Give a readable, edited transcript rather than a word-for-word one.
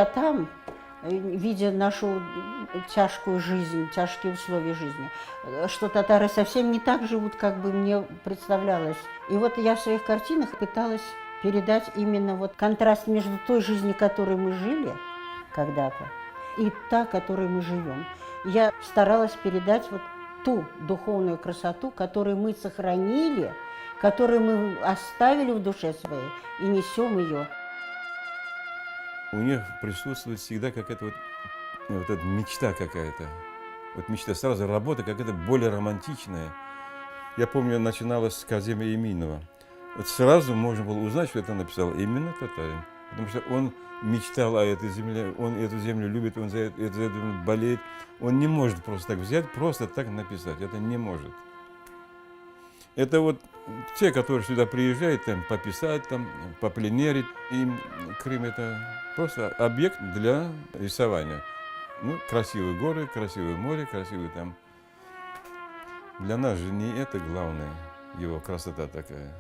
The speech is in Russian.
там, видя нашу тяжкую жизнь, тяжкие условия жизни, что татары совсем не так живут, как бы мне представлялось. И вот я в своих картинах пыталась передать именно вот контраст между той жизнью, которой мы жили когда-то, и та, которой мы живем. Я старалась передать вот ту духовную красоту, которую мы сохранили, которую мы оставили в душе своей и несем ее. У них присутствует всегда какая-то вот эта мечта какая-то. Вот мечта, сразу работа какая-то более романтичная. Я помню, начиналась с Казима Еминова. Вот сразу можно было узнать, что это написал именно татарин. Потому что он мечтал о этой земле, он эту землю любит, он за эту землю болеет. Он не может просто так взять, просто так написать. Это не может. Это вот те, которые сюда приезжают, там, пописать, там, попленерить. Им Крым – это просто объект для рисования. Ну, красивые горы, красивое море, красивые там. Для нас же не это главное, его красота такая.